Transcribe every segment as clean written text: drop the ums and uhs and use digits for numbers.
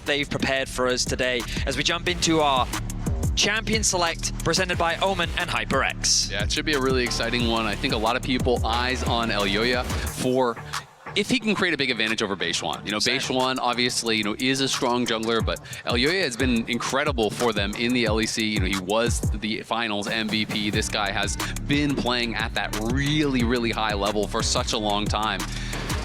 they've prepared for us today as we jump into our Champion Select presented by Omen and HyperX. Yeah, it should be a really exciting one. I think a lot of people eyes on Elyoya for if he can create a big advantage over Beishuan. You know, Beishuan obviously, you know, is a strong jungler, but Elyoya has been incredible for them in the LEC. You know, he was the finals MVP. This guy has been playing at that really, really high level for such a long time.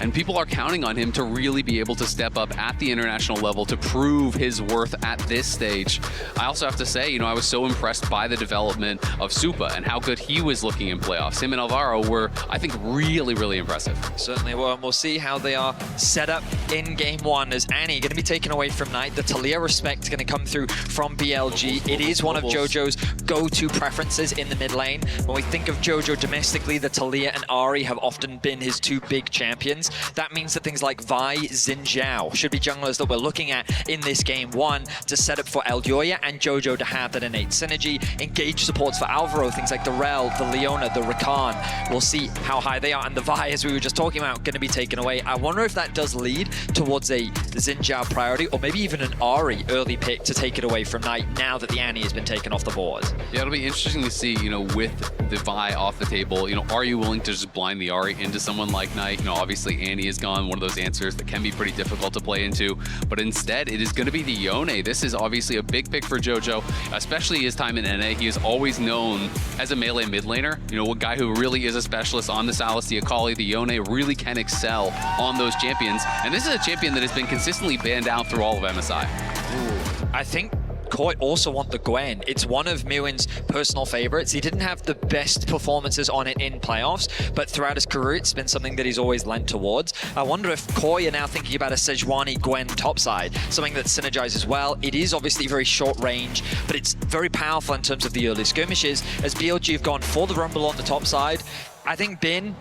And people are counting on him to really be able to step up at the international level to prove his worth at this stage. I also have to say, you know, I was so impressed by the development of Supa and how good he was looking in playoffs. Him and Alvaro were, I think, really, really impressive. Certainly were, and we'll see how they are set up in game one as Annie going to be taken away from Knight. The Talia respect going to come through from BLG. It is one of JoJo's go-to preferences in the mid lane. When we think of JoJo domestically, the Talia and Ahri have often been his two big champions. That means that things like Vi, Xin Zhao should be junglers that we're looking at in this game one to set up for Elyoya and JoJo to have that innate synergy. Engage supports for Alvaro, things like the Rel, the Leona, the Rakan. We'll see how high they are. And the Vi, as we were just talking about, going to be taken away. I wonder if that does lead towards a Xin Zhao priority or maybe even an Ahri early pick to take it away from Knight now that the Annie has been taken off the board. Yeah, it'll be interesting to see, you know, with the Vi off the table, you know, are you willing to just blind the Ahri into someone like Knight? You know, obviously Annie is gone, one of those answers that can be pretty difficult to play into, but instead it is going to be the Yone. This is obviously a big pick for JoJo, especially his time in NA. He is always known as a melee mid laner, you know, a guy who really is a specialist on the Sylas, the Akali. The Yone really can excel on those champions, and this is a champion that has been consistently banned out through all of MSI. Ooh, I think MKOI also want the Gwen. It's one of Mewin's personal favorites. He didn't have the best performances on it in playoffs, but throughout his career, it's been something that he's always lent towards. I wonder if MKOI are now thinking about a Sejuani Gwen topside, something that synergizes well. It is obviously very short range, but it's very powerful in terms of the early skirmishes. As BLG have gone for the Rumble on the top side, I think Bin,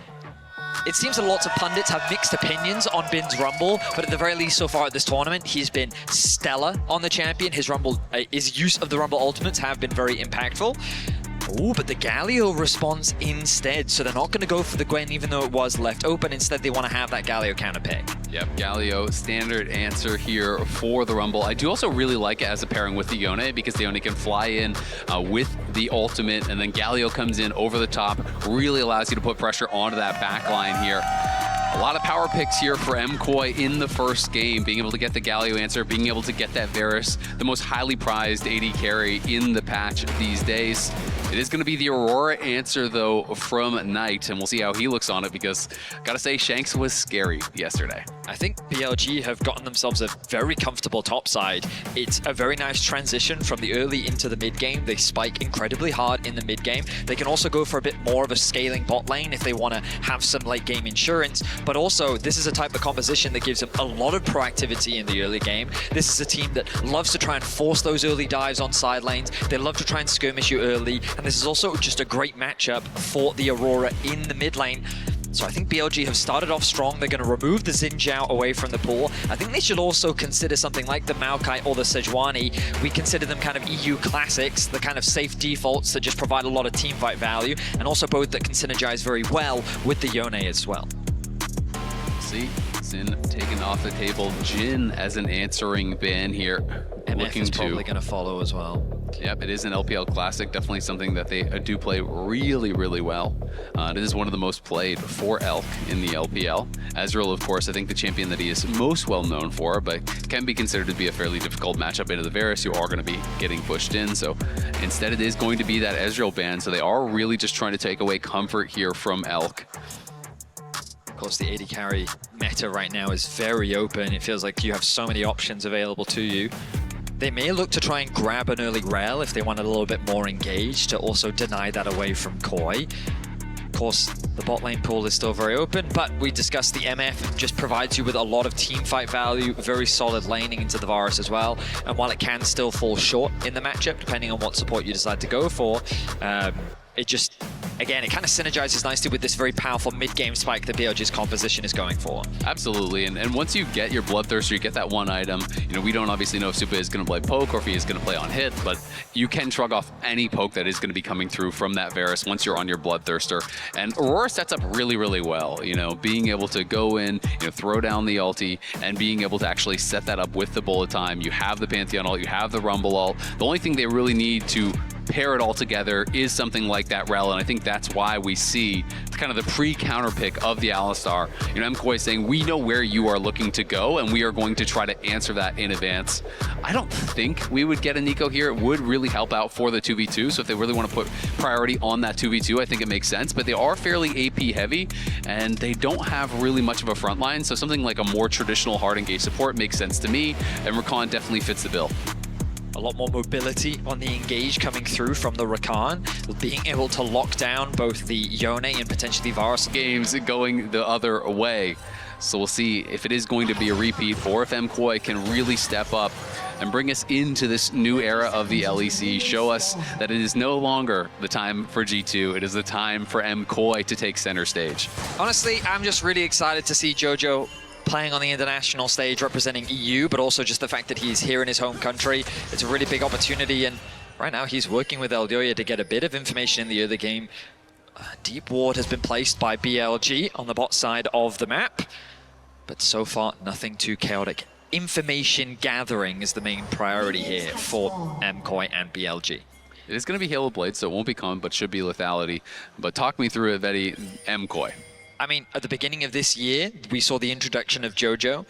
it seems that lots of pundits have mixed opinions on Bin's Rumble, but at the very least so far at this tournament, he's been stellar on the champion. His Rumble, his use of the Rumble ultimates have been very impactful. Oh, but the Galio responds instead, so they're not going to go for the Gwen even though it was left open. Instead, they want to have that Galio counter pick. Yep, Galio, standard answer here for the Rumble. I do also really like it as a pairing with the Yone because the Yone can fly in with the ultimate, and then Galio comes in over the top, really allows you to put pressure onto that back line here. A lot of power picks here for MKOI in the first game, being able to get the Galio answer, being able to get that Varus, the most highly prized AD carry in the patch these days. It is going to be the Aurora answer, though, from Knight, and we'll see how he looks on it because, gotta say, Shanks was scary yesterday. I think BLG have gotten themselves a very comfortable top side. It's a very nice transition from the early into the mid game. They spike incredibly hard in the mid game. They can also go for a bit more of a scaling bot lane if they want to have some late game insurance. But also, this is a type of composition that gives them a lot of proactivity in the early game. This is a team that loves to try and force those early dives on side lanes. They love to try and skirmish you early. And this is also just a great matchup for the Aurora in the mid lane. So I think BLG have started off strong. They're going to remove the Xin Zhao away from the pool. I think they should also consider something like the Maokai or the Sejuani. We consider them kind of EU classics, the kind of safe defaults that just provide a lot of teamfight value, and also both that can synergize very well with the Yone as well. See, Xin taken off the table. Jin as an answering ban here. MF is probably going to follow as well. Yep, it is an LPL classic. Definitely something that they do play really, really well. It is one of the most played for Elk in the LPL. Ezreal, of course, I think the champion that he is most well known for, but can be considered to be a fairly difficult matchup into the Varus, who are going to be getting pushed in. So instead, it is going to be that Ezreal ban. So they are really just trying to take away comfort here from Elk. Of course, the AD carry meta right now is very open. It feels like you have so many options available to you. They may look to try and grab an early Rel if they want a little bit more engaged to also deny that away from MKOI. Of course, the bot lane pool is still very open, but we discussed the MF just provides you with a lot of team fight value, very solid laning into the Varus as well. And while it can still fall short in the matchup, depending on what support you decide to go for, it just again, it kind of synergizes nicely with this very powerful mid-game spike that BLG's composition is going for. Absolutely, and once you get your Bloodthirster, you get that one item, you know, we don't obviously know if Supa is going to play poke or if he is going to play on hit, but you can shrug off any poke that is going to be coming through from that Varus once you're on your Bloodthirster. And Aurora sets up really, really well, you know, being able to go in, you know, throw down the ulti, and being able to actually set that up with the bullet time. You have the Pantheon ult, you have the Rumble ult. The only thing they really need to pair it all together is something like that Rel, and I think that's why we see kind of the pre-counter pick of the Alistar. You know, MKOI saying, we know where you are looking to go, and we are going to try to answer that in advance. I don't think we would get a Nico here. It would really help out for the 2v2, so if they really want to put priority on that 2v2, I think it makes sense, but they are fairly AP heavy, and they don't have really much of a front line, so something like a more traditional hard engage support makes sense to me, and Rakan definitely fits the bill. A lot more mobility on the engage coming through from the Rakan, being able to lock down both the Yone and potentially Varus. Games going the other way. So we'll see if it is going to be a repeat or if MKOI can really step up and bring us into this new era of the LEC, show us that it is no longer the time for G2, it is the time for MKOI to take center stage. Honestly, I'm just really excited to see Jojo playing on the international stage representing EU, but also just the fact that he's here in his home country. It's a really big opportunity, and right now he's working with Elyoya to get a bit of information in the early game. Deep ward has been placed by BLG on the bot side of the map, but so far nothing too chaotic. Information gathering is the main priority here for MKOI and BLG. It is going to be Halo Blade, so it won't be common, but should be lethality. But talk me through it, Vetty. MKOI. I mean, at the beginning of this year, we saw the introduction of Jojo.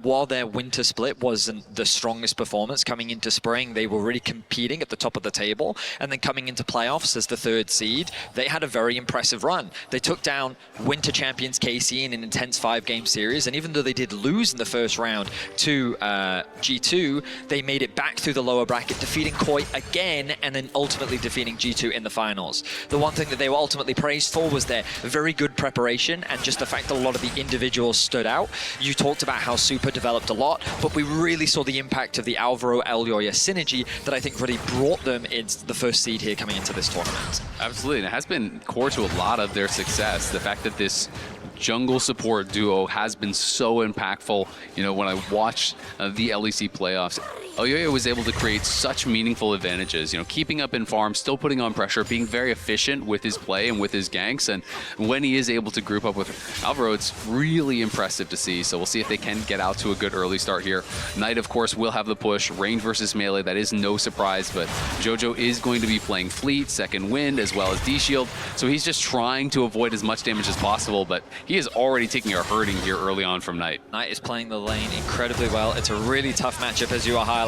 While their winter split wasn't the strongest performance, coming into spring, they were really competing at the top of the table. And then coming into playoffs as the 3rd seed, they had a very impressive run. They took down winter champions KC in an intense 5-game series. And even though they did lose in the first round to G2, they made it back through the lower bracket, defeating KOI again, and then ultimately defeating G2 in the finals. The one thing that they were ultimately praised for was their very good preparation, and just the fact that a lot of the individuals stood out. You talked about how Supa developed a lot, but we really saw the impact of the Alvaro-Elyoya synergy that I think really brought them into the 1st seed here coming into this tournament. Absolutely, and it has been core to a lot of their success. The fact that this jungle support duo has been so impactful. You know, when I watched the LEC playoffs, Elyoya was able to create such meaningful advantages, you know, keeping up in farm, still putting on pressure, being very efficient with his play and with his ganks, and when he is able to group up with Alvaro, it's really impressive to see. So we'll see if they can get out to a good early start here. Knight, of course, will have the push, range versus melee, that is no surprise, but Jojo is going to be playing Fleet, Second Wind, as well as D-Shield, so he's just trying to avoid as much damage as possible, but he is already taking a hurting here early on from Knight. Knight is playing the lane incredibly well. It's a really tough matchup, as you are highlighting,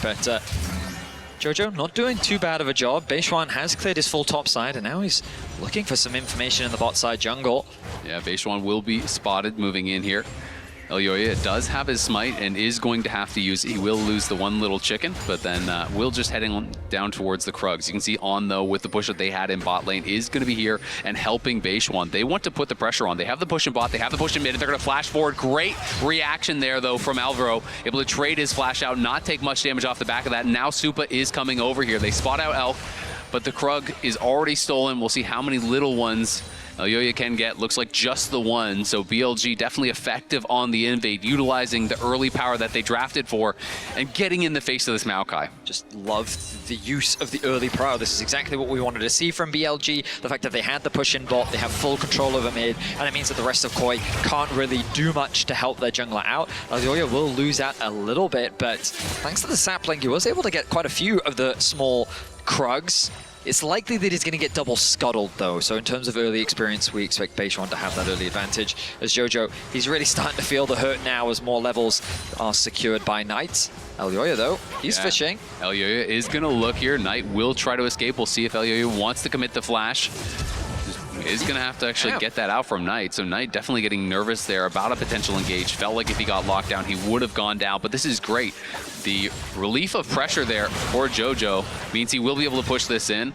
but Jojo not doing too bad of a job. Beishwan has cleared his full top side, and now he's looking for some information in the bot side jungle. Yeah, Beishwan will be spotted moving in here. Elyoya does have his smite and is going to have to use, he will lose the one little chicken, but then will just heading on down towards the Krugs. You can see On, though, with the push that they had in bot lane, is going to be here and helping Beishwan. They want to put the pressure on. They have the push in bot, they have the push in mid, and they're going to flash forward. Great reaction there, though, from Alvaro. Able to trade his flash out, not take much damage off the back of that. Now Supa is coming over here. They spot out Elk, but the Krug is already stolen. We'll see how many little ones Elyoya can get. Looks like just the one, so BLG definitely effective on the invade, utilizing the early power that they drafted for and getting in the face of this Maokai. Just love the use of the early power. This is exactly what we wanted to see from BLG. The fact that they had the push in bot, they have full control over mid, and it means that the rest of KOI can't really do much to help their jungler out. Elyoya will lose out a little bit, but thanks to the sapling, he was able to get quite a few of the small Krugs. It's likely that he's going to get double scuttled, though. So in terms of early experience, we expect Beishwan to have that early advantage. As Jojo, he's really starting to feel the hurt now as more levels are secured by Knight. Elyoya, though, he's fishing. Elyoya is going to look here. Knight will try to escape. We'll see if Elyoya wants to commit the flash. Is going to have to actually get that out from Knight. So Knight definitely getting nervous there about a potential engage. Felt like if he got locked down, he would have gone down. But this is great. The relief of pressure there for Jojo means he will be able to push this in.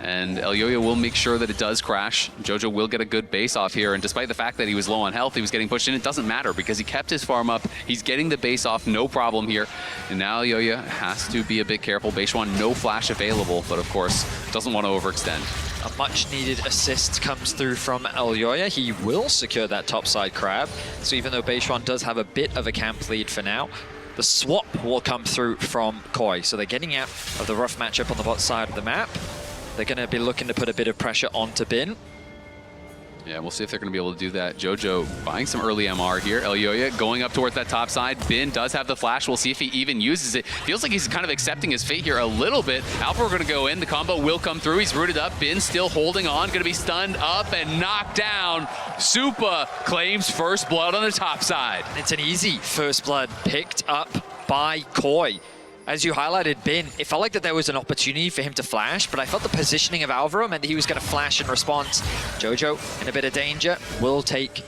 And Elyoya will make sure that it does crash. Jojo will get a good base off here. And despite the fact that he was low on health, he was getting pushed in, it doesn't matter because he kept his farm up. He's getting the base off, no problem here. And now Elyoya has to be a bit careful. Beishwan, no flash available, but of course, doesn't want to overextend. A much-needed assist comes through from Elyoya. He will secure that topside crab. So even though Beishuan does have a bit of a camp lead for now, the swap will come through from MKOI. So they're getting out of the rough matchup on the bot side of the map. They're going to be looking to put a bit of pressure onto Bin. Yeah, we'll see if they're going to be able to do that. Jojo buying some early MR here. Elyoya going up towards that top side. Bin does have the flash. We'll see if he even uses it. Feels like he's kind of accepting his fate here a little bit. Alpha are going to go in. The combo will come through. He's rooted up. Bin still holding on. Going to be stunned up and knocked down. Supa claims first blood on the top side. It's an easy first blood picked up by KOI. As you highlighted, Bin, it felt like that there was an opportunity for him to flash, but I felt the positioning of Alvaro meant that he was going to flash in response. Jojo in a bit of danger, will take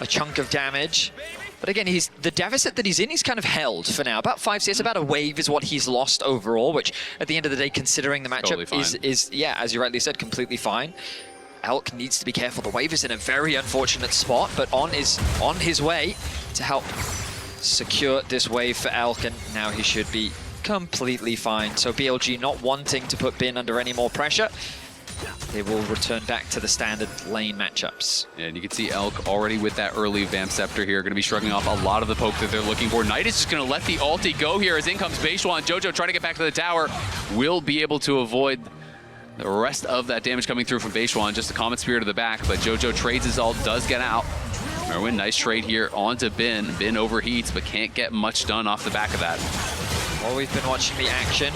a chunk of damage. But again, the deficit that he's in, he's kind of held for now. About 5 CS, about a wave is what he's lost overall, which at the end of the day, considering the matchup, totally is, yeah, as you rightly said, completely fine. Elk needs to be careful. The wave is in a very unfortunate spot, but On is on his way to help secure this wave for Elk, and now he should be completely fine. So BLG not wanting to put Bin under any more pressure. They will return back to the standard lane matchups. Yeah, and you can see Elk already with that early Vamp Scepter here, going to be shrugging off a lot of the poke that they're looking for. Knight is just going to let the ulti go here as in comes Beishuan. Jojo trying to get back to the tower. Will be able to avoid the rest of that damage coming through from Beishuan. Just a Comet Spear to the back, but Jojo trades his ult, does get out. Merwin, nice trade here onto Bin. Bin overheats, but can't get much done off the back of that. Well, we've been watching the action.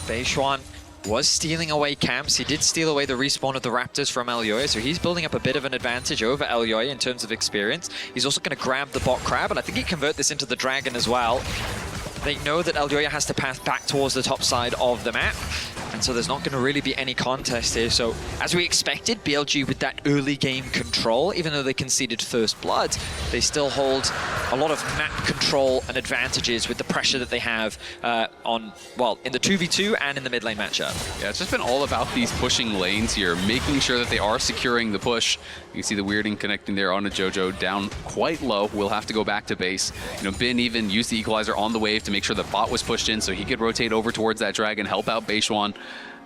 Beishuan was stealing away camps. He did steal away the respawn of the Raptors from Elyoya, so he's building up a bit of an advantage over Elyoya in terms of experience. He's also going to grab the bot crab, and I think he convert this into the dragon as well. They know that Elyoya has to pass back towards the top side of the map, and so there's not going to really be any contest here. So, as we expected, BLG with that early game control, even though they conceded first blood, they still hold a lot of map control and advantages with the pressure that they have in the 2v2 and in the mid lane matchup. Yeah, it's just been all about these pushing lanes here, making sure that they are securing the push. You see the weirding connecting there onto Jojo, down quite low. We'll have to go back to base. You know, Bin even used the equalizer on the wave to make sure the bot was pushed in so he could rotate over towards that dragon, help out Beishuan.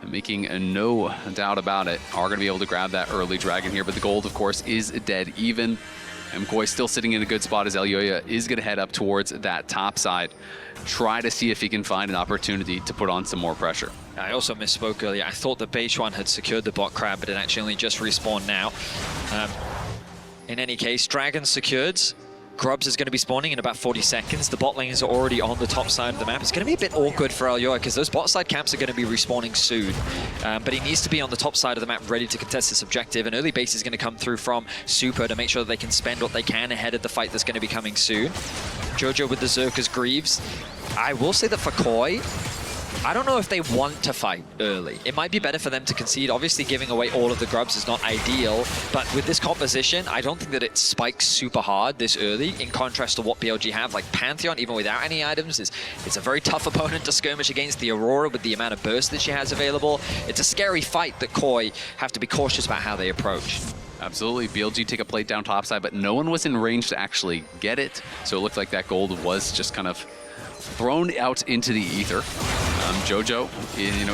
Making no doubt about it, are going to be able to grab that early dragon here, but the gold, of course, is dead even. MKOI still sitting in a good spot as Elyoya is going to head up towards that top side. Try to see if he can find an opportunity to put on some more pressure. I also misspoke earlier. I thought that Beishuan had secured the bot crab, but it actually only just respawned now. In any case, dragon secured. Grubs is going to be spawning in about 40 seconds. The bot lanes are already on the top side of the map. It's going to be a bit awkward for Elyoya because those bot side camps are going to be respawning soon. But he needs to be on the top side of the map ready to contest this objective. An early base is going to come through from Supa to make sure that they can spend what they can ahead of the fight that's going to be coming soon. Jojo with the Zerka's Greaves. I will say that for KOI, I don't know if they want to fight early. It might be better for them to concede. Obviously, giving away all of the grubs is not ideal, but with this composition, I don't think that it spikes super hard this early, in contrast to what BLG have. Like Pantheon, even without any items, it's a very tough opponent to skirmish against. The Aurora, with the amount of burst that she has available, it's a scary fight that KOI have to be cautious about how they approach. Absolutely. BLG take a plate down topside, but no one was in range to actually get it, so it looked like that gold was just kind of thrown out into the ether. Jojo,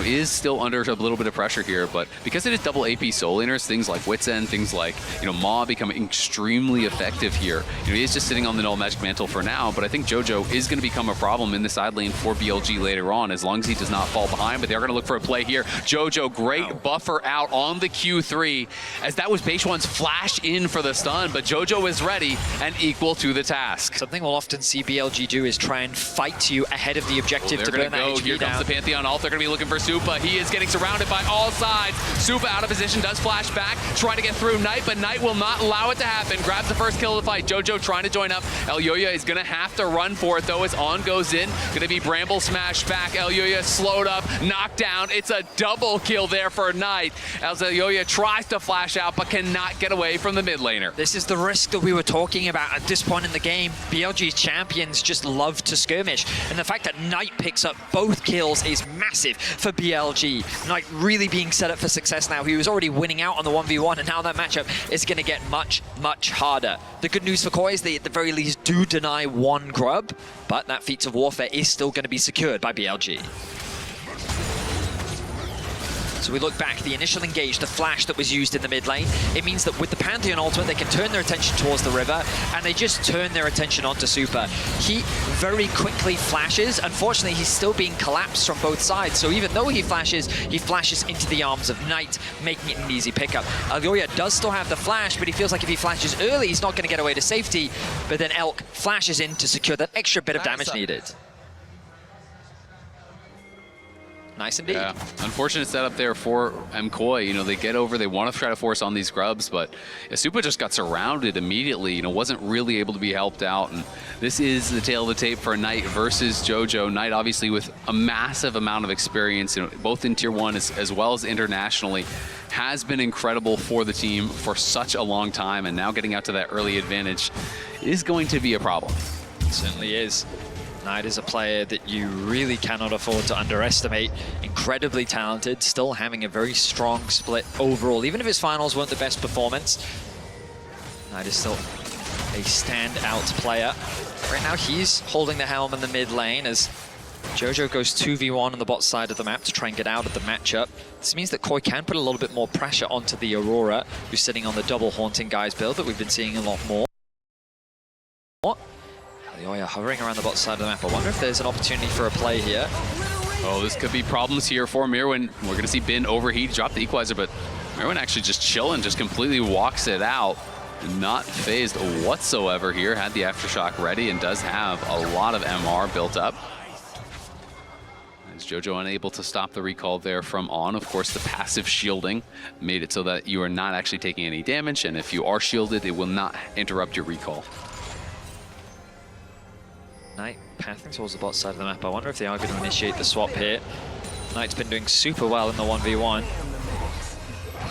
is still under a little bit of pressure here, but because it is double AP soul laners, things like Wits End, things like, Maw become extremely effective here. He is just sitting on the Null Magic Mantle for now, but I think Jojo is going to become a problem in the side lane for BLG later on, as long as he does not fall behind, but they're going to look for a play here. Jojo, great buffer out on the Q3, as that was Beishuan's flash in for the stun, but Jojo is ready and equal to the task. Something we'll often see BLG do is try and fight you ahead of the objective to burn that HP Here down. comes the Pantheon ult. They're going to be looking for Supa. He is getting surrounded by all sides. Supa out of position, does flash back, trying to get through Knight, but Knight will not allow it to happen. Grabs the first kill of the fight. Jojo trying to join up. Elyoya is going to have to run for it, though, as On goes in. Going to be Bramble smashed back. Elyoya slowed up, knocked down. It's a double kill there for Knight, as Elyoya tries to flash out, but cannot get away from the mid laner. This is the risk that we were talking about at this point in the game. BLG's champions just love to skirmish, and the fact that Knight picks up both kills is massive for BLG. Knight really being set up for success now. He was already winning out on the 1v1, and now that matchup is going to get much, much harder. The good news for KOI is they at the very least do deny one grub, but that Feats of Warfare is still going to be secured by BLG. So we look back, the initial engage, the flash that was used in the mid lane, it means that with the Pantheon ultimate, they can turn their attention towards the river, and they just turn their attention onto Super. He very quickly flashes. Unfortunately, he's still being collapsed from both sides, so even though he flashes into the arms of Knight, making it an easy pickup. Elyoya does still have the flash, but he feels like if he flashes early, he's not going to get away to safety, but then Elk flashes in to secure that extra bit of damage needed. Nice indeed. Yeah, unfortunate setup there for MKOI. You know, they get over, they want to try to force on these grubs, but Supa just got surrounded immediately, you know, wasn't really able to be helped out. And this is the tail of the tape for Knight versus JoJo. Knight obviously with a massive amount of experience, you know, both in Tier 1 as well as internationally, has been incredible for the team for such a long time, and now getting out to that early advantage is going to be a problem. It certainly is. Knight is a player that you really cannot afford to underestimate. Incredibly talented, still having a very strong split overall. Even if his finals weren't the best performance, Knight is still a standout player. Right now he's holding the helm in the mid lane as JoJo goes 2v1 on the bot side of the map to try and get out of the matchup. This means that KOI can put a little bit more pressure onto the Aurora, who's sitting on the double Haunting Guys build that we've been seeing a lot more. Elyoya hovering around the bot side of the map. I wonder if there's an opportunity for a play here. Oh, this could be problems here for Mirwin. We're going to see Bin overheat, drop the equalizer, but Mirwin actually just chilling, just completely walks it out. Not phased whatsoever here. Had the Aftershock ready and does have a lot of MR built up. As JoJo unable to stop the recall there from On. Of course, the passive shielding made it so that you are not actually taking any damage, and if you are shielded, it will not interrupt your recall. Knight pathing towards the bot side of the map. I wonder if they are going to initiate the swap here. Knight's been doing super well in the 1v1.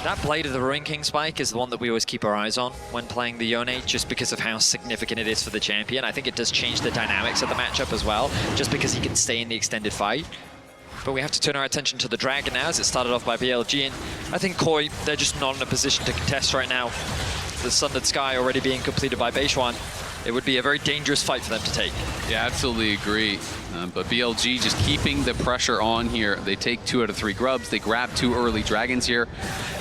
That Blade of the Ruin King spike is the one that we always keep our eyes on when playing the Yone, just because of how significant it is for the champion. I think it does change the dynamics of the matchup as well, just because he can stay in the extended fight. But we have to turn our attention to the Dragon now, as it started off by BLG, and I think KOI, they're just not in a position to contest right now. The Sundered Sky already being completed by Beishuan. It would be a very dangerous fight for them to take. Yeah, absolutely agree. But BLG just keeping the pressure on here. They take 2 out of 3 grubs. They grab 2 early dragons here.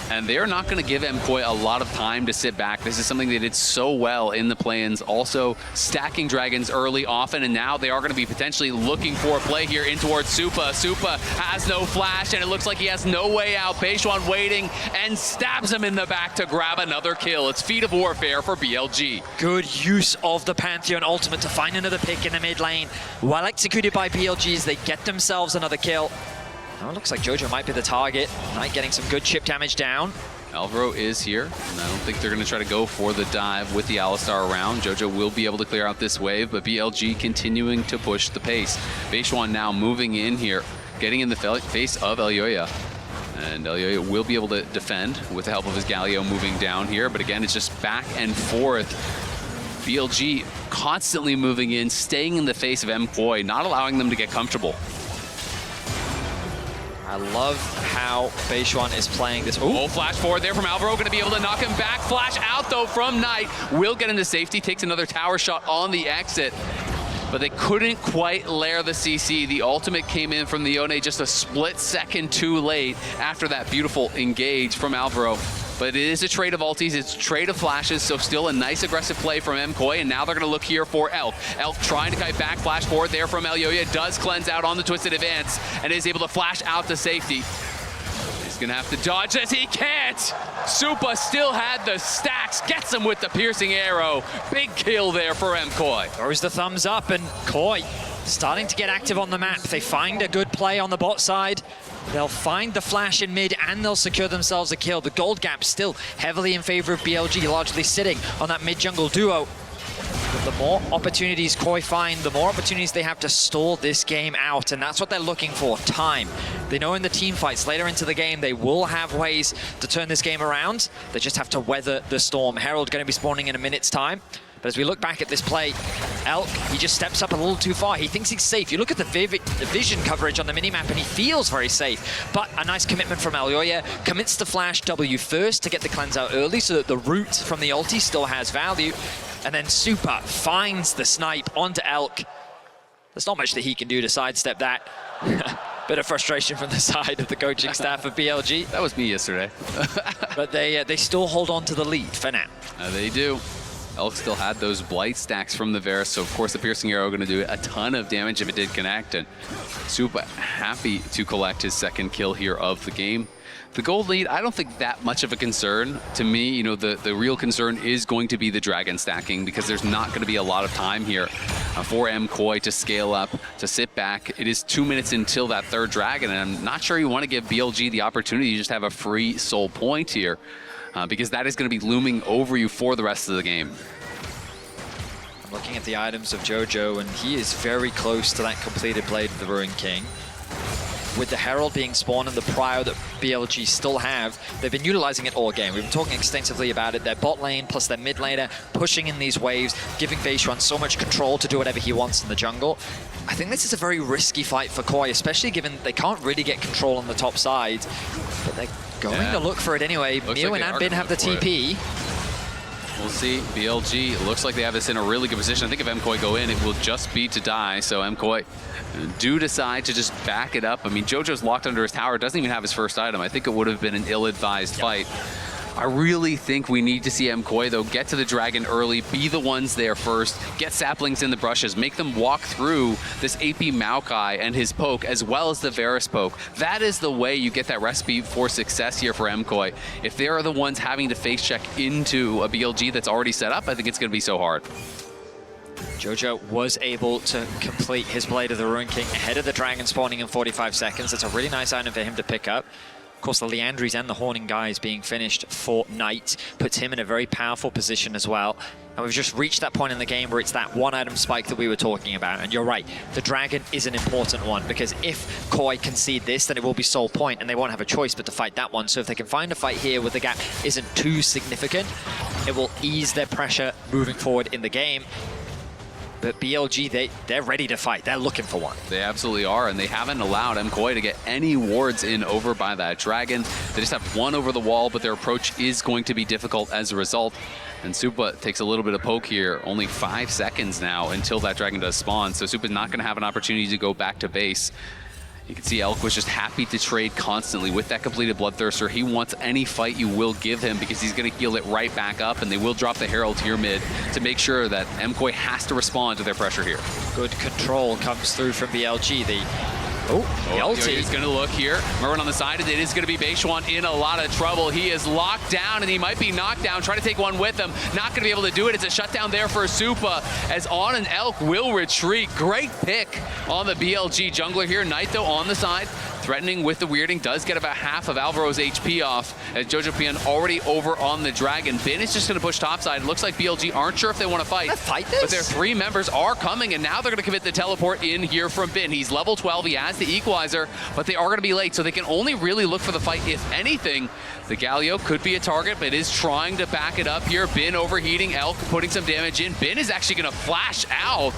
And they're not going to give MKOI a lot of time to sit back. This is something they did so well in the play-ins. Also stacking dragons early often, and now they are going to be potentially looking for a play here in towards Supa. Supa has no flash, and it looks like he has no way out. Beishuan waiting and stabs him in the back to grab another kill. It's Feat of Warfare for BLG. Good use of the Pantheon ultimate to find another pick in the mid lane. Well executed by BLG as they get themselves another kill. Now it looks like JoJo might be the target. Knight getting some good chip damage down. Alvaro is here, and I don't think they're going to try to go for the dive with the Alistar around. JoJo will be able to clear out this wave, but BLG continuing to push the pace. Beishuan now moving in here, getting in the face of Elyoya. And Elyoya will be able to defend with the help of his Galio moving down here, but again, it's just back and forth. BLG constantly moving in, staying in the face of MKOI, not allowing them to get comfortable. I love how Beishuan is playing this. Oh, flash forward there from Alvaro, going to be able to knock him back. Flash out though from Knight. Will get into safety, takes another tower shot on the exit. But they couldn't quite lair the CC. The ultimate came in from the Yone just a split second too late after that beautiful engage from Alvaro. But it is a trade of ultis, it's a trade of flashes, so still a nice aggressive play from MKOI, and now they're going to look here for Elk. Elk trying to kite back, flash forward there from Elyoya, does cleanse out on the Twisted Advance, and is able to flash out to safety. He's going to have to dodge as he can't! Supa still had the stacks, gets him with the piercing arrow. Big kill there for MKOI. Throws the thumbs up, and KOI starting to get active on the map. They find a good play on the bot side. They'll find the flash in mid and they'll secure themselves a kill. The gold gap still heavily in favor of BLG, largely sitting on that mid-jungle duo. But the more opportunities KOI find, the more opportunities they have to stall this game out, and that's what they're looking for, time. They know in the team fights later into the game, they will have ways to turn this game around. They just have to weather the storm. Herald going to be spawning in a minute's time. But as we look back at this play, Elk, he just steps up a little too far. He thinks he's safe. You look at the vision coverage on the minimap and he feels very safe. But a nice commitment from Elyoya. Commits the flash W first to get the cleanse out early so that the root from the ulti still has value. And then Supa finds the snipe onto Elk. There's not much that he can do to sidestep that. Bit of frustration from the side of the coaching staff of BLG. That was me yesterday. But they still hold on to the lead for now. They do. Elk still had those blight stacks from the Varus, so of course the piercing arrow going to do a ton of damage if it did connect. And Super happy to collect his second kill here of the game. The gold lead, I don't think that much of a concern. To me, you know, the real concern is going to be the dragon stacking, because there's not going to be a lot of time here for MKOI to scale up, to sit back. It is 2 minutes until that third dragon, and I'm not sure you want to give BLG the opportunity to just have a free soul point here, because that is going to be looming over you for the rest of the game. I'm looking at the items of Jojo, and he is very close to that completed Blade of the Ruined King. With the Herald being spawned and the Prio that BLG still have, they've been utilizing it all game. We've been talking extensively about it. Their bot lane plus their mid laner pushing in these waves, giving Beishuan so much control to do whatever he wants in the jungle. I think this is a very risky fight for KOI, especially given they can't really get control on the top side. But they're going to look for it anyway. Mew and Ambin have the TP. We'll see. BLG looks like they have this in a really good position. I think if MKOI go in, it will just be to die. So MKOI do decide to just back it up. I mean, Jojo's locked under his tower, doesn't even have his first item. I think it would have been an ill-advised fight. I really think we need to see MKOI, though, get to the dragon early, be the ones there first, get saplings in the brushes, make them walk through this AP Maokai and his poke, as well as the Varus poke. That is the way you get that recipe for success here for MKOI. If they are the ones having to face check into a BLG that's already set up, I think it's going to be so hard. Jojo was able to complete his Blade of the Ruined King ahead of the dragon spawning in 45 seconds. That's a really nice item for him to pick up. Of course, the Leandries and the Horning guys being finished for Knight puts him in a very powerful position as well. And we've just reached that point in the game where it's that one item spike that we were talking about. And you're right, the dragon is an important one, because if KOI concede this, then it will be sole point and they won't have a choice but to fight that one. So if they can find a fight here where the gap isn't too significant, it will ease their pressure moving forward in the game. But BLG, they're ready to fight. They're looking for one. They absolutely are, and they haven't allowed MKOI to get any wards in over by that dragon. They just have one over the wall, but their approach is going to be difficult as a result. And Supa takes a little bit of poke here. Only 5 seconds now until that dragon does spawn, so Supa's not going to have an opportunity to go back to base. You can see Elk was just happy to trade constantly with that completed Bloodthirster. He wants any fight you will give him, because he's going to heal it right back up, and they will drop the Herald to your mid to make sure that MKOI has to respond to their pressure here. Good control comes through from BLG. The ulti is going to look here. Merwin on the side, and it is going to be Beishuan in a lot of trouble. He is locked down, and he might be knocked down. Try to take one with him. Not going to be able to do it. It's a shutdown there for Supa, as On and Elk will retreat. Great pick on the BLG jungler here. Knight, though, on the side, threatening with the weirding, does get about half of Alvaro's HP off, as Jojo Pian already over on the dragon. Bin is just going to push topside. It looks like BLG aren't sure if they want to fight. This? But their 3 members are coming, and now they're going to commit the teleport in here from Bin. He's level 12. He has the equalizer, but they are going to be late, so they can only really look for the fight. If anything, the Galio could be a target, but it is trying to back it up here. Bin overheating, Elk putting some damage in. Bin is actually going to flash out.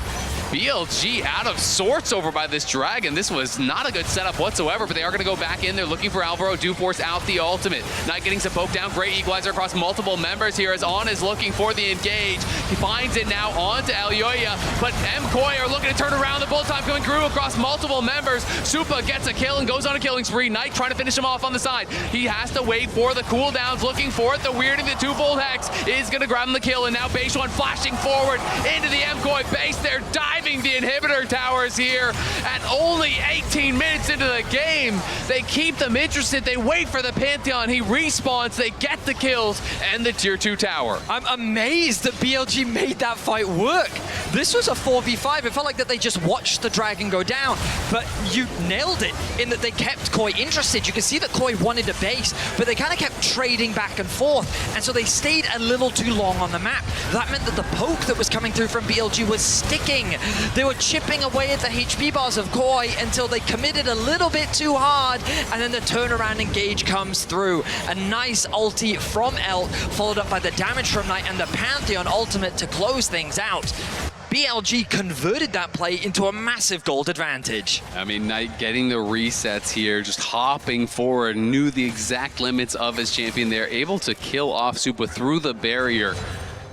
BLG out of sorts over by this dragon. This was not a good setup whatsoever, but they are going to go back in. They're looking for Alvaro. Do force out the ultimate. Knight getting some poke down. Great equalizer across multiple members here, as On is looking for the engage. He finds it now onto Elyoya, but MKOI are looking to turn around. The bullet time coming through across multiple members. Supa gets a kill and goes on a killing spree. Knight trying to finish him off on the side. He has to wait for the cooldowns, looking for it. The weirding, the 2-bolt hex is going to grab him the kill, and now Beishuan flashing forward into the MKOI base. They're diving the inhibitor towers here at only 18 minutes into the game. They keep them interested. They wait for the Pantheon. He respawns. They get the kills and the tier 2 tower. I'm amazed that BLG made that fight work. This was a 4v5. It felt like that they just watched the dragon go down, but you nailed it in that they kept KOI interested. You can see that KOI wanted a base, but they kind of kept trading back and forth, and so they stayed a little too long on the map. That meant that the poke that was coming through from BLG was sticking. They were chipping away at the HP bars of KOI until they committed a little bit too hard, and then the turnaround engage comes through. A nice ulti from Elk, followed up by the damage from Knight and the Pantheon ultimate to close things out. BLG converted that play into a massive gold advantage. I mean, Knight getting the resets here, just hopping forward, knew the exact limits of his champion there, able to kill off Supa through the barrier.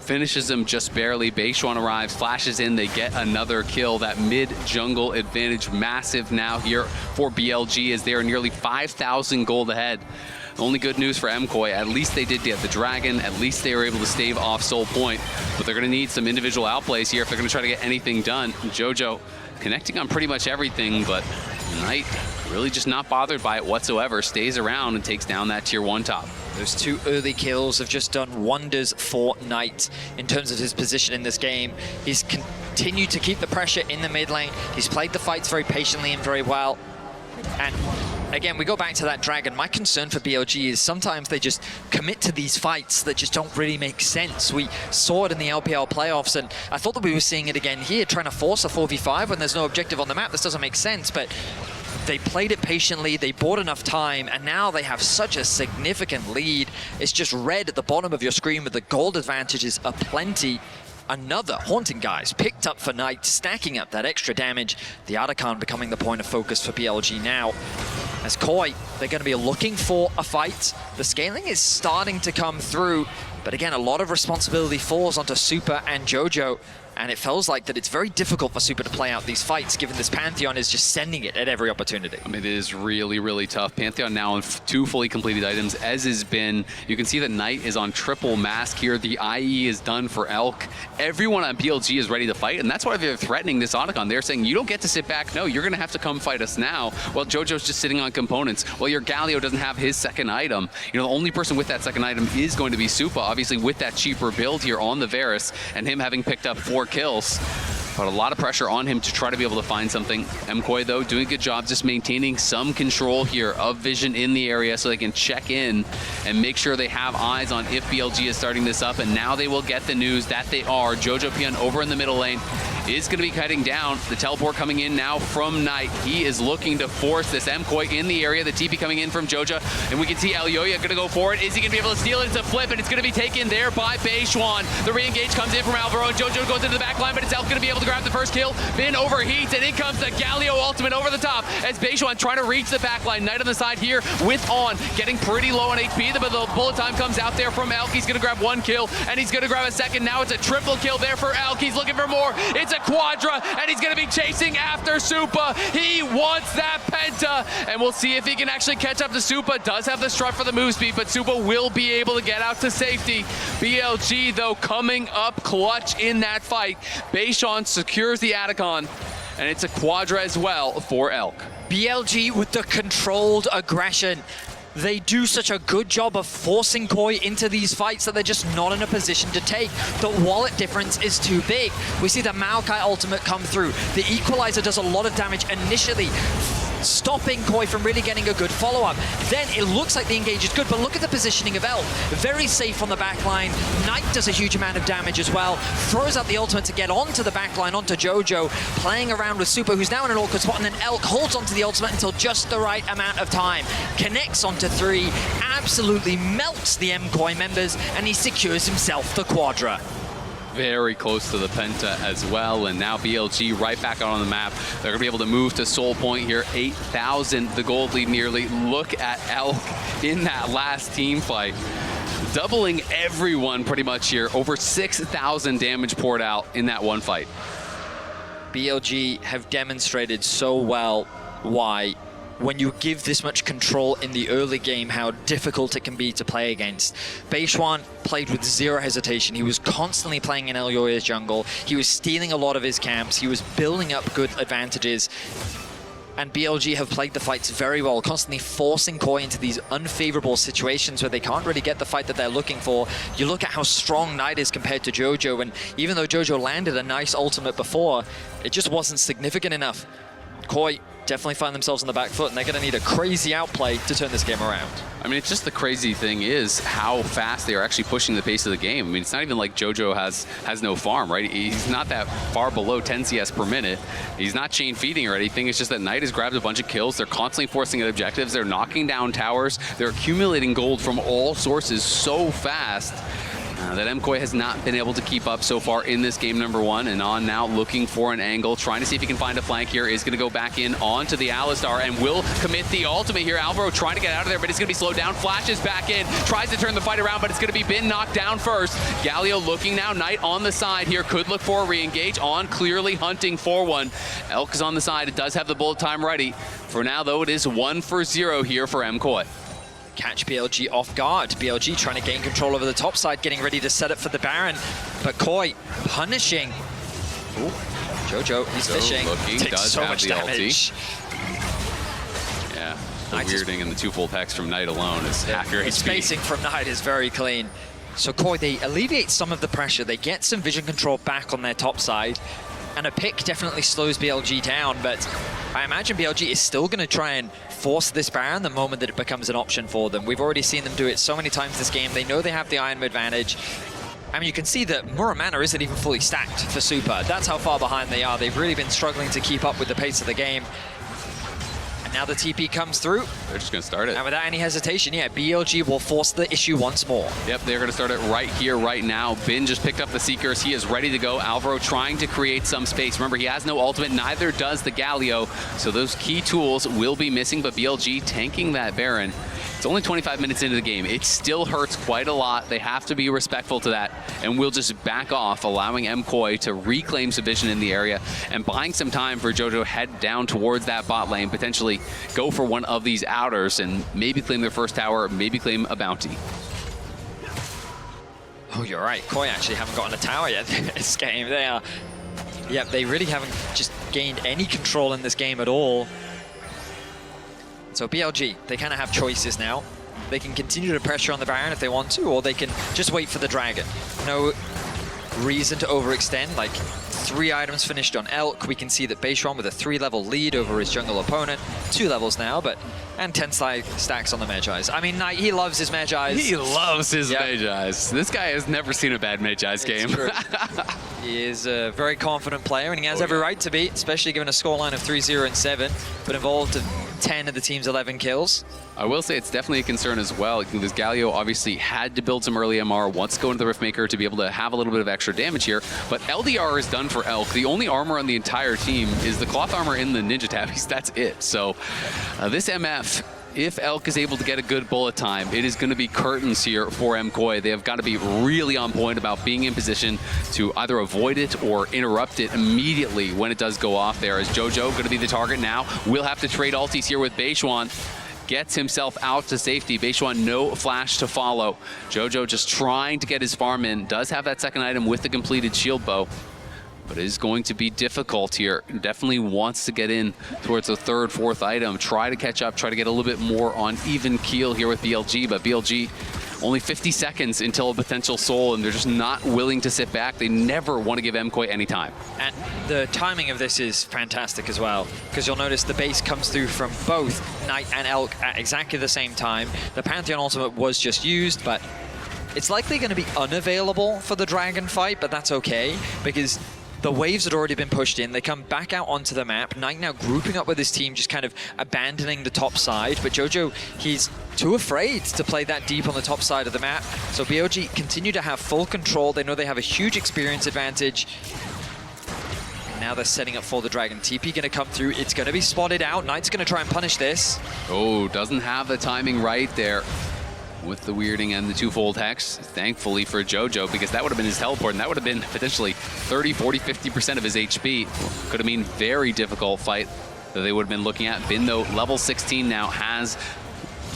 finishes him just barely. Beishuan arrives, flashes in, they get another kill. That mid-jungle advantage massive now here for BLG as they are nearly 5,000 gold ahead. Only good news for MKOI, at least they did get the Dragon, at least they were able to stave off Soul Point, but they're going to need some individual outplays here if they're going to try to get anything done. Jojo connecting on pretty much everything, but Knight really just not bothered by it whatsoever, stays around and takes down that tier 1 top. Those 2 early kills have just done wonders for Knight in terms of his position in this game. He's continued to keep the pressure in the mid lane. He's played the fights very patiently and very well. And again, we go back to that Dragon. My concern for BLG is sometimes they just commit to these fights that just don't really make sense. We saw it in the LPL playoffs, and I thought that we were seeing it again here, trying to force a 4v5 when there's no objective on the map. This doesn't make sense, but they played it patiently, they bought enough time, and now they have such a significant lead. It's just red at the bottom of your screen with the gold advantages aplenty. Another Haunting Guise picked up for Knight, stacking up that extra damage. The Archon becoming the point of focus for BLG now. As KOI, they're going to be looking for a fight. The scaling is starting to come through, but again, a lot of responsibility falls onto Super and Jojo. And it feels like that it's very difficult for Super to play out these fights, given this Pantheon is just sending it at every opportunity. I mean, it is really, really tough. Pantheon now on 2 fully completed items, as has been. You can see that Knight is on triple mask here. The IE is done for Elk. Everyone on BLG is ready to fight, and that's why they're threatening this Otacon. They're saying, you don't get to sit back. No, you're going to have to come fight us now. While Jojo's just sitting on components. While your Galio doesn't have his second item. You know, the only person with that second item is going to be Supa, obviously with that cheaper build here on the Varus, and him having picked up 4 kills. But a lot of pressure on him to try to be able to find something. MKOI, though, doing a good job just maintaining some control here of vision in the area so they can check in and make sure they have eyes on if BLG is starting this up. And now they will get the news that they are. Jojo Pion over in the middle lane is going to be cutting down. The teleport coming in now from Knight. He is looking to force this MKOI in the area. The TP coming in from Jojo. And we can see Elyoya going to go for it. Is he going to be able to steal it? It's a flip, and it's going to be taken there by Beishuan. The re-engage comes in from Alvaro, and Jojo goes into the back line, but it's Elk going to be able to grab the first kill. Bin overheats, and in comes the Galio ultimate over the top as Beishuan trying to reach the back line. Knight on the side here with On, getting pretty low on HP. The bullet time comes out there from Elk. He's going to grab 1 kill, and he's going to grab a second. Now it's a triple kill there for Elk. He's looking for more. It's a quadra, and he's going to be chasing after Supa. He wants that penta, and we'll see if he can actually catch up to Supa. Does have the strut for the move speed, but Supa will be able to get out to safety. BLG, though, coming up clutch in that fight. Beishuan secures the Atacon, and it's a quadra as well for Elk. BLG with the controlled aggression. They do such a good job of forcing KOI into these fights that they're just not in a position to take. The wallet difference is too big. We see the Maokai ultimate come through. The Equalizer does a lot of damage initially, stopping KOI from really getting a good follow-up. Then it looks like the engage is good, but look at the positioning of Elk. Very safe on the back line. Knight does a huge amount of damage as well. Throws out the ultimate to get onto the back line, onto Jojo, playing around with Supa, who's now in an awkward spot, and then Elk holds onto the ultimate until just the right amount of time. Connects onto 3, absolutely melts the MKOI members, and he secures himself the quadra. Very close to the penta as well, and now BLG right back out on the map. They're going to be able to move to Soul Point here. 8,000, the gold lead nearly. Look at Elk in that last team fight. Doubling everyone pretty much here. Over 6,000 damage poured out in that one fight. BLG have demonstrated so well why, when you give this much control in the early game, how difficult it can be to play against. Beishuan played with zero hesitation. He was constantly playing in Elyoya's jungle. He was stealing a lot of his camps. He was building up good advantages. And BLG have played the fights very well, constantly forcing KOI into these unfavorable situations where they can't really get the fight that they're looking for. You look at how strong Knight is compared to Jojo, and even though Jojo landed a nice ultimate before, it just wasn't significant enough. KOI definitely find themselves on the back foot, and they're going to need a crazy outplay to turn this game around. I mean, it's just the crazy thing is how fast they are actually pushing the pace of the game. I mean, it's not even like Jojo has no farm, right? He's not that far below 10 CS per minute. He's not chain feeding or anything. It's just that Knight has grabbed a bunch of kills. They're constantly forcing at objectives. They're knocking down towers. They're accumulating gold from all sources so fast. that MKOI has not been able to keep up so far in this game number 1, and On now looking for an angle, trying to see if he can find a flank here, is going to go back in onto the Alistar and will commit the ultimate here. Alvaro trying to get out of there, but he's going to be slowed down, flashes back in, tries to turn the fight around, but it's going to be Bin knocked down first. Galio looking now, Knight on the side here, could look for a re-engage. On clearly hunting for one. Elk is on the side, it does have the bullet time ready. For now though, it is 1 for 0 here for MKOI. Catch BLG off guard. BLG trying to gain control over the top side, getting ready to set up for the Baron. But KOI punishing. Ooh, Jojo, he's fishing. Takes does so have much the damage. Yeah, the weirding and the twofold hex from Knight alone is half your The HP. spacing from Knight is very clean. So KOI, they alleviate some of the pressure. They get some vision control back on their top side. And a pick definitely slows BLG down, but I imagine BLG is still going to try and force this Baron the moment that it becomes an option for them. We've already seen them do it so many times this game. They know they have the item advantage. I mean, you can see that Muramana isn't even fully stacked for Super. That's how far behind they are. They've really been struggling to keep up with the pace of the game. And now the TP comes through. They're just going to start it. And without any hesitation, yeah, BLG will force the issue once more. Yep, they're going to start it right here, right now. Bin just picked up the Seekers. He is ready to go. Alvaro trying to create some space. Remember, he has no ultimate. Neither does the Galio. So those key tools will be missing, but BLG tanking that Baron. It's only 25 minutes into the game. It still hurts quite a lot. They have to be respectful to that, and we'll just back off, allowing MKOI to reclaim some vision in the area and buying some time for Jojo head down towards that bot lane, potentially go for one of these outers and maybe claim their first tower, maybe claim a bounty. Oh, you're right. KOI actually haven't gotten a tower yet this game. They are, yeah, they really haven't just gained any control in this game at all. So BLG, they kind of have choices now. They can continue to pressure on the Baron if they want to, or they can just wait for the Dragon. No reason to overextend. Like 3 items finished on Elk. We can see that Beishuan with a 3-level lead over his jungle opponent. 2 levels now, and 10 stacks on the Magi's. I mean, Knight, he loves his Magi's. He loves his Magi's. This guy has never seen a bad Magi's game. True. He is a very confident player, and he has every right to be, especially given a scoreline of 3-0 and 7, but involved in 10 of the team's 11 kills. I will say it's definitely a concern as well. This Galio obviously had to build some early MR, wants to go into the Riftmaker to be able to have a little bit of extra damage here, but LDR is done for Elk. The only armor on the entire team is the cloth armor in the Ninja Tabbies. That's it. So this MF, if Elk is able to get a good bullet time, it is going to be curtains here for MKOI. They have got to be really on point about being in position to either avoid it or interrupt it immediately when it does go off there. As Jojo going to be the target now. We'll have to trade ultis here with Beishuan. Gets himself out to safety. Beishuan, no flash to follow. Jojo just trying to get his farm in. Does have that second item with the completed shield bow. But it is going to be difficult here. Definitely wants to get in towards the 3rd, 4th item. Try to catch up, try to get a little bit more on even keel here with BLG. But BLG, only 50 seconds until a potential soul, and they're just not willing to sit back. They never want to give MKOI any time. And the timing of this is fantastic as well, because you'll notice the base comes through from both Knight and Elk at exactly the same time. The Pantheon ultimate was just used, but it's likely going to be unavailable for the Dragon fight, but that's okay, because the waves had already been pushed in. They come back out onto the map. Knight now grouping up with his team, just kind of abandoning the top side. But Jojo, he's too afraid to play that deep on the top side of the map. So BLG continue to have full control. They know they have a huge experience advantage. And now they're setting up for the Dragon. TP going to come through. It's going to be spotted out. Knight's going to try and punish this. Oh, doesn't have the timing right there with the weirding and the twofold hex. Thankfully for Jojo, because that would have been his teleport, and that would have been potentially 30, 40, 50% of his HP. Could have been very difficult fight that they would have been looking at. Bin, though, level 16 now, has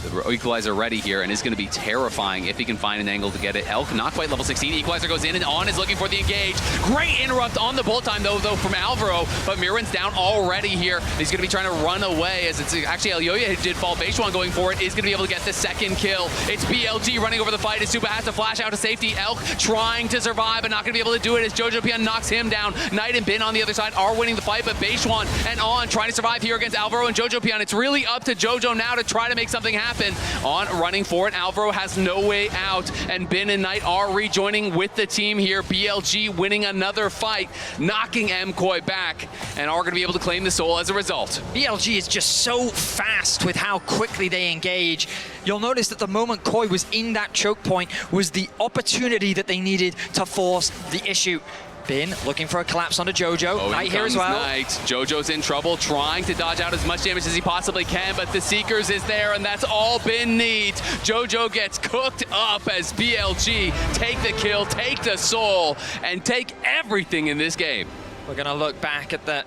the Equalizer ready here and is going to be terrifying if he can find an angle to get it. Elk, not quite level 16. Equalizer goes in, and On is looking for the engage. Great interrupt on the bullet time, though from Alvaro, but Miran's down already here. He's going to be trying to run away, as it's actually Elyoya did fall. Beishuan going for it is going to be able to get the 2nd kill. It's BLG running over the fight as Supa has to flash out to safety. Elk trying to survive, but not going to be able to do it as Jojo Pion knocks him down. Knight and Bin on the other side are winning the fight, but Beishuan and On trying to survive here against Alvaro and Jojo Pion. It's really up to Jojo now to try to make something happen. happen. On running for it, Alvaro has no way out, and Bin and Knight are rejoining with the team here. BLG winning another fight, knocking MKOI back, and are going to be able to claim the soul as a result. BLG is just so fast with how quickly they engage. You'll notice that the moment Koi was in that choke point was the opportunity that they needed to force the issue. Bin looking for a collapse onto Jojo. Knight here as well. Knight. Jojo's in trouble, trying to dodge out as much damage as he possibly can, but the Seekers is there, and that's all Bin needs. Jojo gets cooked up as BLG take the kill, take the soul, and take everything in this game. We're going to look back at the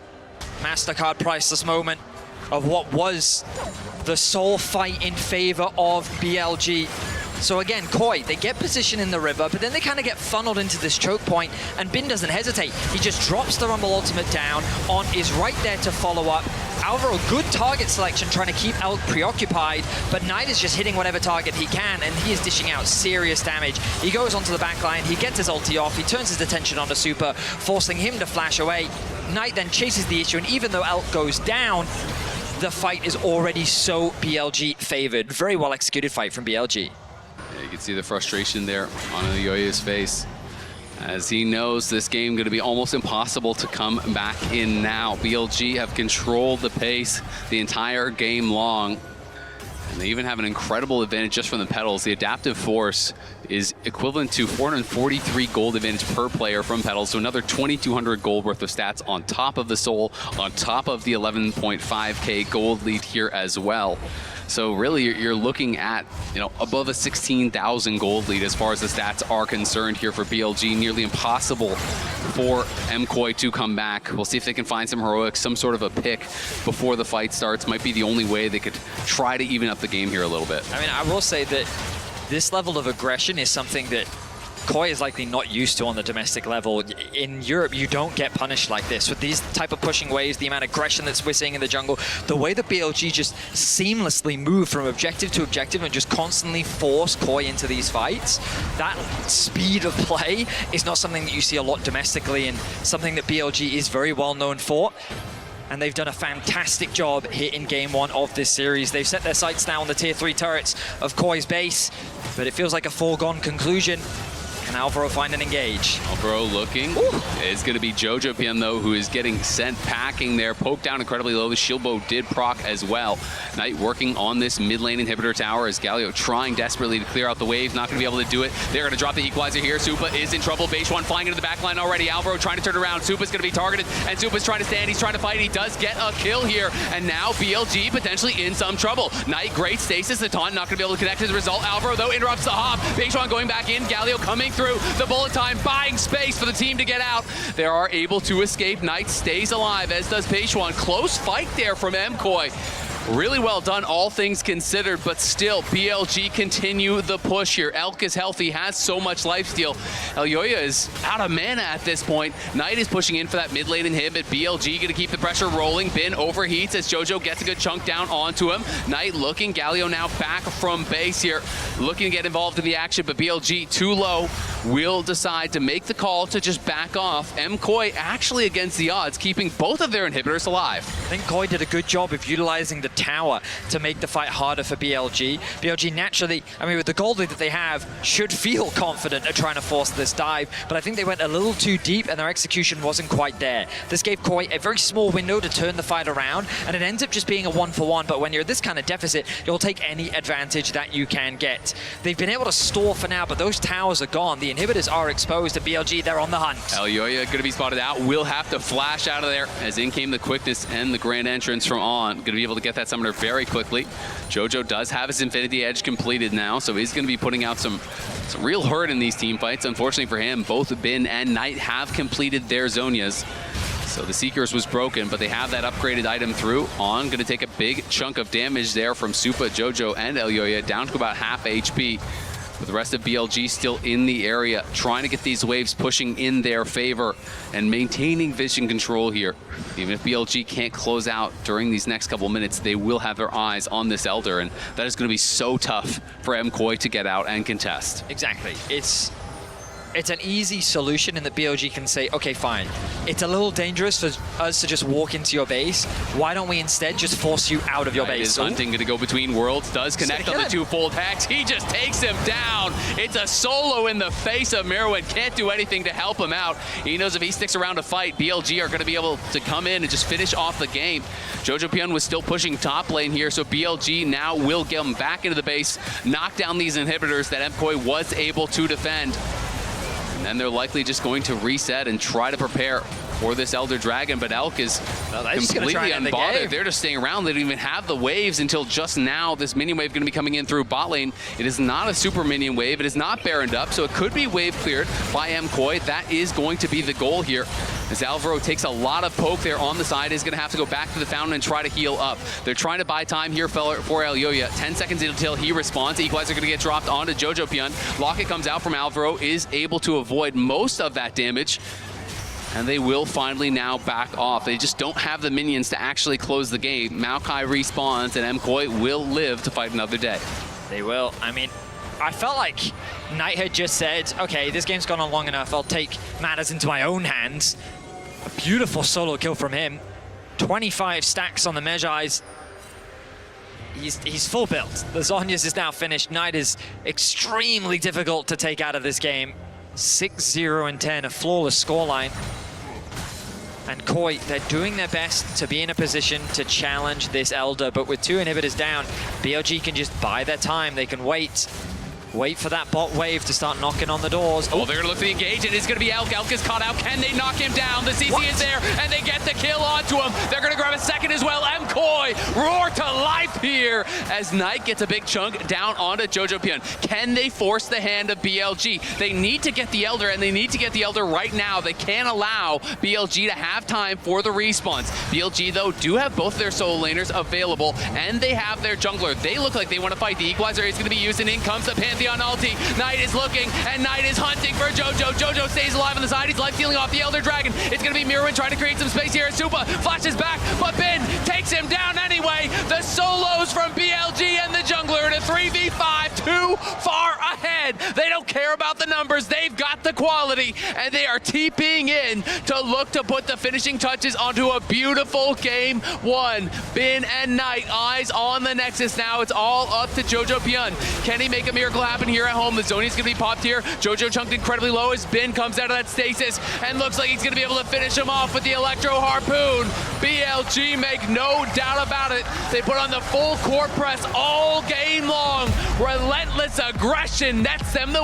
MasterCard priceless moment of what was the soul fight in favor of BLG. So again, Koi, they get position in the river, but then they kind of get funneled into this choke point, and Bin doesn't hesitate. He just drops the Rumble Ultimate down, On is right there to follow up. Alvaro, good target selection, trying to keep Elk preoccupied, but Knight is just hitting whatever target he can, and he is dishing out serious damage. He goes onto the back line, he gets his ulti off, he turns his attention onto Super, forcing him to flash away. Knight then chases the issue, and even though Elk goes down, the fight is already so BLG favored. Very well executed fight from BLG. Yeah, you can see the frustration there on Elyoya's face, as he knows this game going to be almost impossible to come back in now. BLG have controlled the pace the entire game long, and they even have an incredible advantage just from the pedals. The adaptive force is equivalent to 443 gold advantage per player from pedals, so another 2,200 gold worth of stats on top of the soul, on top of the 11.5k gold lead here as well. So really, you're looking at, above a 16,000 gold lead as far as the stats are concerned here for BLG. Nearly impossible for MKOI to come back. We'll see if they can find some heroics, some sort of a pick before the fight starts. Might be the only way they could try to even up the game here a little bit. I mean, I will say that this level of aggression is something that Koi is likely not used to on the domestic level. In Europe, you don't get punished like this. With these type of pushing waves, the amount of aggression that we're seeing in the jungle, the way that BLG just seamlessly move from objective to objective and just constantly force Koi into these fights, that speed of play is not something that you see a lot domestically, and something that BLG is very well known for. And they've done a fantastic job here in Game 1 of this series. They've set their sights now on the Tier 3 turrets of Koi's base, but it feels like a foregone conclusion. Can Alvaro find an engage? Alvaro looking. Ooh. It's going to be Jojo PM, though, who is getting sent packing there. Poked down incredibly low. The shield bow did proc as well. Knight working on this mid lane inhibitor tower as Galio trying desperately to clear out the wave. Not going to be able to do it. They're going to drop the equalizer here. Supa is in trouble. Beishuan flying into the back line already. Alvaro trying to turn around. Supa's going to be targeted, and Supa's trying to stand. He's trying to fight. He does get a kill here, and now BLG potentially in some trouble. Knight, great stasis. The taunt not going to be able to connect as a result. Alvaro, though, interrupts the hop. Beishuan going back in. Galio coming through. The bullet time, buying space for the team to get out. They are able to escape. Knight stays alive, as does Beishuan. Close fight there from MKOI. Really well done, all things considered, but still, BLG continue the push here. Elk is healthy, has so much lifesteal. Elyoya is out of mana at this point. Knight is pushing in for that mid lane inhibit. BLG going to keep the pressure rolling. Bin overheats as Jojo gets a good chunk down onto him. Knight looking. Galio now back from base here, looking to get involved in the action, but BLG too low. Will decide to make the call to just back off. MKOI actually against the odds, keeping both of their inhibitors alive. I think Koi did a good job of utilizing the tower to make the fight harder for BLG. BLG naturally, I mean, with the gold lead that they have, should feel confident at trying to force this dive, but I think they went a little too deep and their execution wasn't quite there. This gave Koi a very small window to turn the fight around, and it ends up just being a 1-for-1, but when you're at this kind of deficit, you'll take any advantage that you can get. They've been able to stall for now, but those towers are gone. The inhibitors are exposed to BLG. They're on the hunt. Elyoya going to be spotted out. Will have to flash out of there, as in came the quickness and the grand entrance from On. Going to be able to get that summoner very quickly. Jojo does have his Infinity Edge completed now, so he's going to be putting out some real hurt in these team fights. Unfortunately for him, both Bin and Knight have completed their Zonias. So the Seekers was broken, but they have that upgraded item through. On going to take a big chunk of damage there from Supa, Jojo, and Elyoya, down to about half HP. With the rest of BLG still in the area, trying to get these waves pushing in their favor and maintaining vision control here. Even if BLG can't close out during these next couple minutes, they will have their eyes on this Elder, and that is going to be so tough for MKOI to get out and contest. Exactly. It's it's an easy solution in that BLG can say, okay, fine. It's a little dangerous for us to just walk into your base. Why don't we instead just force you out of your base? Is hunting going to go between worlds, does connect on the two-fold hex. He just takes him down. It's a solo in the face of Merwin. Can't do anything to help him out. He knows if he sticks around to fight, BLG are going to be able to come in and just finish off the game. Jojopion was still pushing top lane here, so BLG now will get him back into the base, knock down these inhibitors that MKOI was able to defend. And then they're likely just going to reset and try to prepare for this Elder Dragon, but Elk is completely unbothered. They're just staying around. They don't even have the waves until just now. This minion wave going to be coming in through bot lane. It is not a super minion wave. It is not baroned up, so it could be wave cleared by MKOI. That is going to be the goal here. As Alvaro takes a lot of poke there on the side, is going to have to go back to the fountain and try to heal up. They're trying to buy time here for Elyoya. 10 seconds until he responds. Equalizer going to get dropped onto Jojopion. Locket comes out from Alvaro, is able to avoid most of that damage. And they will finally now back off. They just don't have the minions to actually close the game. Maokai respawns, and MKOI will live to fight another day. They will. I mean, I felt like Knight had just said, okay, this game's gone on long enough. I'll take matters into my own hands. A beautiful solo kill from him. 25 stacks on the Mejai's. He's full built. The Zhonya's is now finished. Knight is extremely difficult to take out of this game. 6-0 and 10, a flawless scoreline. And Koi, they're doing their best to be in a position to challenge this Elder, but with 2 inhibitors down, BLG can just buy their time. They can wait for that bot wave to start knocking on the doors. Oh, they're going to look to engage, and it's going to be Elk. Elk is caught out. Can they knock him down? The CC is there, and they get the kill onto him. They're going to grab a second as well. MKOI roar to life here as Knight gets a big chunk down onto Jojopion. Can they force the hand of BLG? They need to get the Elder, and they need to get the Elder right now. They can't allow BLG to have time for the respawns. BLG, though, do have both their solo laners available, and they have their jungler. They look like they want to fight. The Equalizer is going to be used, and in comes the Pantheon ulti. Knight is looking, and Knight is hunting for Jojo. Jojo stays alive on the side. He's life stealing off the Elder Dragon. It's going to be Mirwin trying to create some space here. Supa flashes back, but Ben takes him down anyway. The solos from BLG and the jungler in a 3v5, too far ahead. They don't care about the numbers. They've got the quality, and they are TPing in to look to put the finishing touches onto a beautiful game one. Ben and Knight, eyes on the Nexus now. It's all up to Jojopion. Can he make a miracle happen here at home? The Zhonya's going to be popped here. Jojo chunked incredibly low as Ben comes out of that stasis and looks like he's going to be able to finish him off with the Electro Harpoon. BLG make no doubt about it. They put on the full court press all game long. Relentless aggression nets them the